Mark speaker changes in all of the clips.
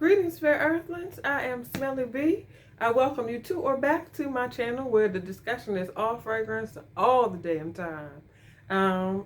Speaker 1: Greetings, fair earthlings. I am Smelly B. I welcome you to or back to my channel where the discussion is all fragrance all the damn time.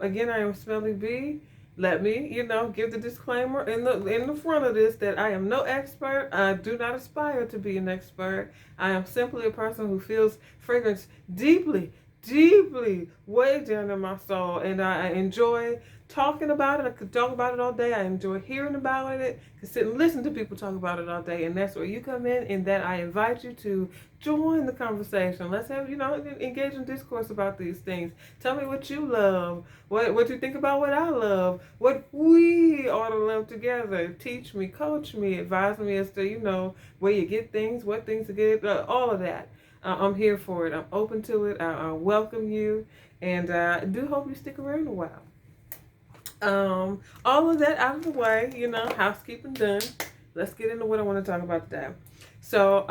Speaker 1: Again, I am Smelly B. Let me, give the disclaimer in the front of this that I am no expert. I do not aspire to be an expert. I am simply a person who feels fragrance deeply, deeply, way down in my soul, and I enjoy talking about it. I could talk about it all day. I enjoy hearing about it. I could sit and listen to people talk about it all day, and that's where you come in, and that I invite you to join the conversation. Let's have, engage in discourse about these things. Tell me what you love, what you think about what I love, what we ought to love together. Teach me, coach me, advise me as to, where you get things, what things to get, all of that. I'm here for it. I'm open to it. I welcome you, and I do hope you stick around a while. All of that out of the way, housekeeping done. Let's get into what I want to talk about today. So,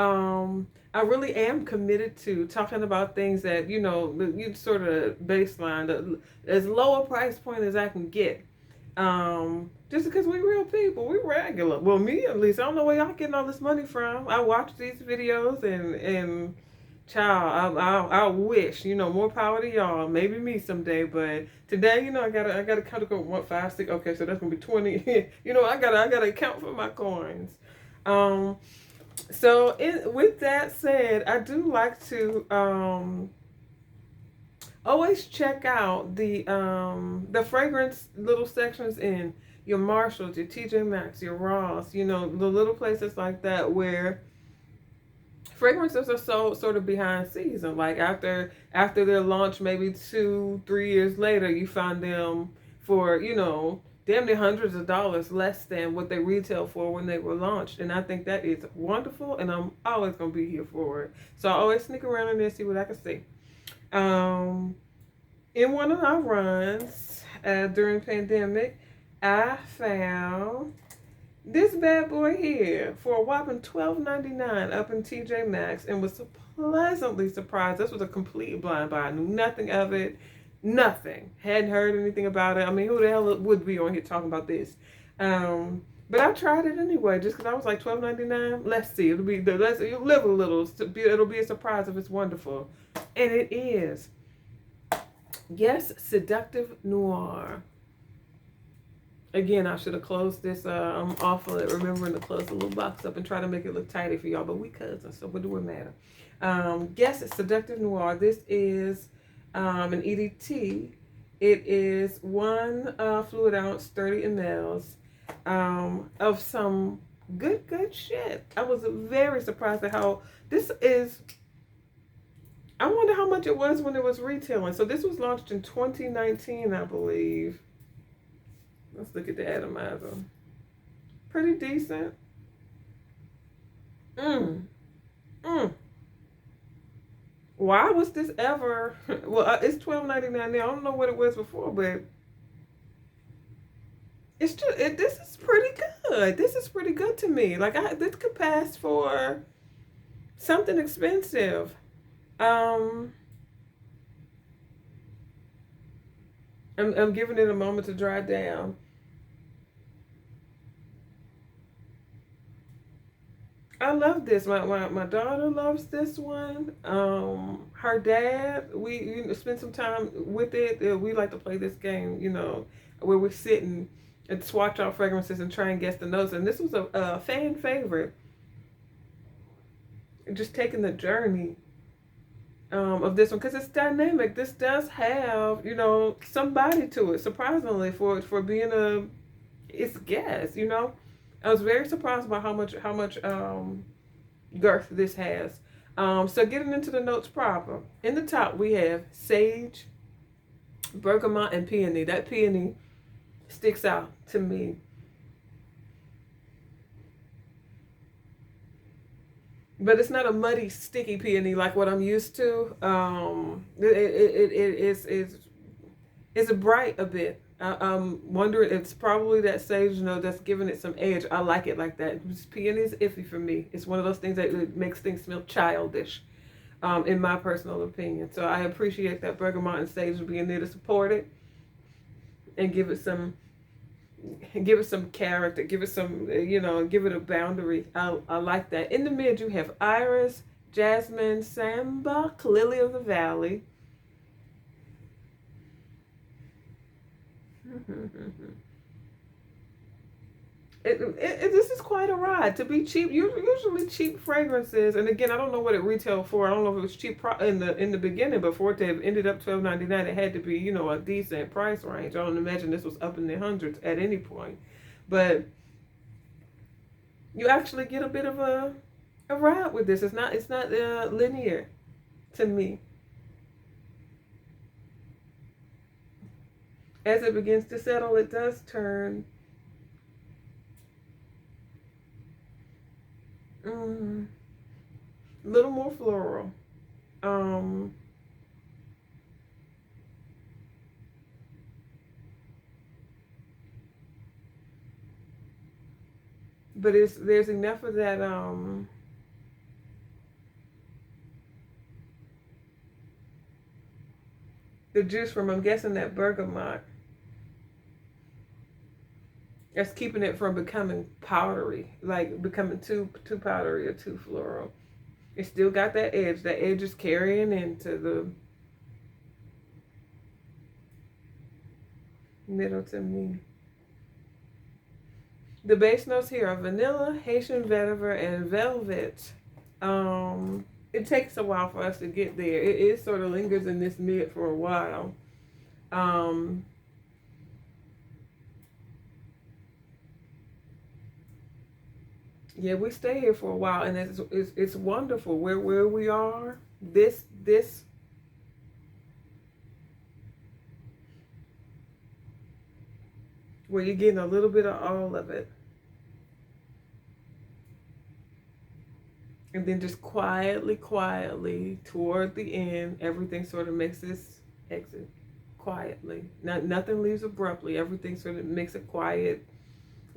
Speaker 1: I really am committed to talking about things that, you sort of baseline, as low a price point as I can get. Just because we real people, we regular. Well, me at least. I don't know where y'all getting all this money from. I watch these videos and child, I wish, more power to y'all. Maybe me someday, but today, I gotta kind of go 1, 5, 6. Okay, so that's gonna be 20. I gotta account for my coins. So with that said, I do like to always check out the fragrance little sections in your Marshalls, your TJ Maxx, your Ross, the little places like that where fragrances are so sort of behind season. Like after their launch, maybe 2, 3 years later, you find them for, damn near hundreds of dollars less than what they retail for when they were launched. And I think that is wonderful, and I'm always going to be here for it. So I always sneak around in there, see what I can see. In one of my runs during pandemic, I found this bad boy here for a whopping $12.99 up in TJ Maxx, and was pleasantly surprised. This was a complete blind buy. I knew nothing of it. Nothing. Hadn't heard anything about it. I mean, who the hell would be on here talking about this? But I tried it anyway, just because I was like $12.99. Let's see. You'll live a little. It'll be a surprise if it's wonderful. And it is. Yes, Seductive Noir. Again, I should have closed this. I'm awful at remembering to close the little box up and try to make it look tidy for y'all, but we cousins, so what do it matter? Yes, it's Seductive Noir. This is an EDT. It is 1 fluid ounce, 30 mLs of some good shit. I was very surprised at how this is. I wonder how much it was when it was retailing. So this was launched in 2019, I believe. Let's look at the atomizer. Pretty decent. Why was this ever? Well, it's $12.99 now. I don't know what it was before, but it's just this is pretty good. This is pretty good to me. Like this could pass for something expensive. I'm giving it a moment to dry down. I love this. My daughter loves this one. Her dad, we spend some time with it. We like to play this game, where we're sitting and swatch our fragrances and try and guess the notes. And this was a fan favorite. Just taking the journey of this one, because it's dynamic. This does have, somebody to it. Surprisingly, for being it's gas. I was very surprised by how much girth this has. So getting into the notes proper. In the top we have sage, bergamot, and peony. That peony sticks out to me. But it's not a muddy, sticky peony like what I'm used to. It's bright a bit. I'm wondering, it's probably that sage note that's giving it some edge. I like it like that. Peony is iffy for me. It's one of those things that makes things smell childish, in my personal opinion. So I appreciate that bergamot and sage being there to support it and give it some give it some character, give it some, give it a boundary. I like that. In the mid, you have Iris, Jasmine, Sambuck, Lily of the Valley. This is quite a ride to be cheap. Usually cheap fragrances, and again, I don't know what it retailed for. I don't know if it was cheap in the beginning, but for it to have ended up $12.99, it had to be a decent price range. I don't imagine this was up in the hundreds at any point, but you actually get a bit of a ride with this. It's not linear to me. As it begins to settle, it does turn a little more floral. But there's enough of that the juice from, I'm guessing, that bergamot. That's keeping it from becoming powdery, like becoming too powdery or too floral. It still got that edge. That edge is carrying into the middle to me. The base notes here are vanilla, Haitian vetiver, and velvet. It takes a while for us to get there. It sort of lingers in this mid for a while. Yeah, we stay here for a while, and it's wonderful where we are. This where you're getting a little bit of all of it, and then just quietly toward the end, everything sort of makes this exit quietly. Nothing leaves abruptly. Everything sort of makes a quiet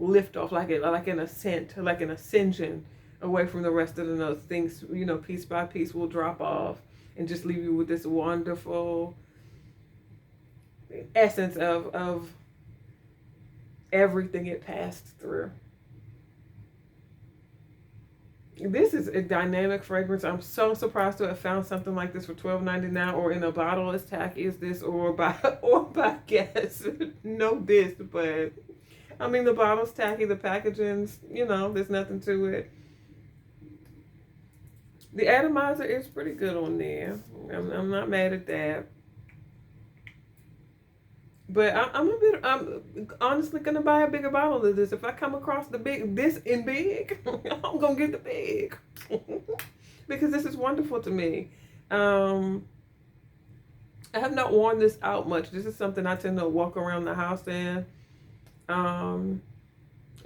Speaker 1: lift off, like an ascent, like an ascension away from the rest of the notes. Things, piece by piece will drop off and just leave you with this wonderful essence of everything it passed through. This is a dynamic fragrance. I'm so surprised to have found something like this for $12.99 or in a bottle as tacky as this, or by guess. No diss, but I mean, the bottle's tacky, the packaging's, there's nothing to it. The atomizer is pretty good on there. I'm not mad at that. But I'm honestly gonna buy a bigger bottle of this. If I come across this in big, I'm gonna get the big. Because this is wonderful to me. I have not worn this out much. This is something I tend to walk around the house in.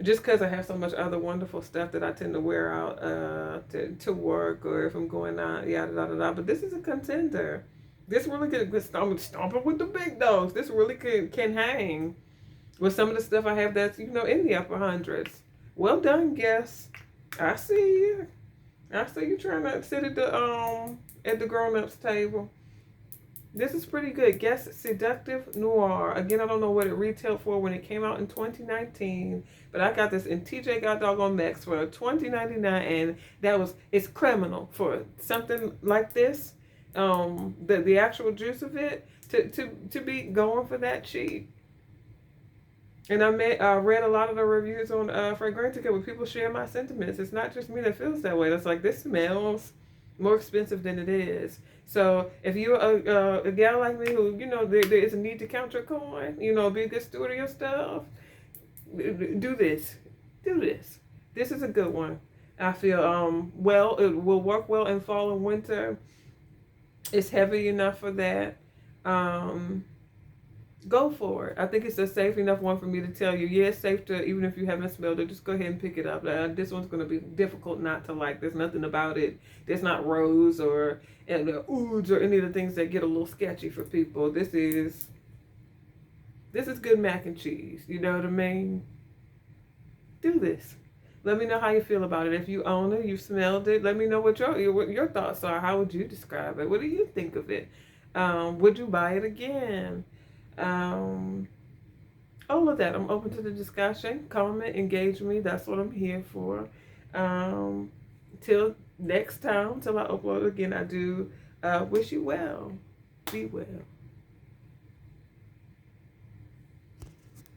Speaker 1: Just because I have so much other wonderful stuff that I tend to wear out to work, or if I'm going out, yada yada yada. But this is a contender. This really could stomping with the big dogs. This really can hang with some of the stuff I have that's in the upper hundreds. Well done, guess. I see you. I see you trying to sit at the grown-ups table. This is pretty good. Guess Seductive Noir. Again, I don't know what it retailed for when it came out in 2019, but I got this in TJ Maxx for $20.99, and it's criminal for something like this. The actual juice of it to be going for that cheap. And I read a lot of the reviews on Fragrantica where people share my sentiments. It's not just me that feels that way. That's like, this smells more expensive than it is. So if you're a gal like me who, there is a need to count your coin, be a good steward of your stuff, do this. This is a good one. I feel, it will work well in fall and winter. It's heavy enough for that. Go for it. I think it's a safe enough one for me to tell you, yeah, it's safe to, even if you haven't smelled it, just go ahead and pick it up. This one's going to be difficult not to like. There's nothing about it. There's not rose or ouds or any of the things that get a little sketchy for people. This is good mac and cheese. You know what I mean? Do this. Let me know how you feel about it. If you own it, you smelled it, let me know what your thoughts are. How would you describe it? What do you think of it? Would you buy it again? Oh, all of that. I'm open to the discussion. Comment, engage me. That's what I'm here for. Till next time, till I upload again, I do wish you well. Be well.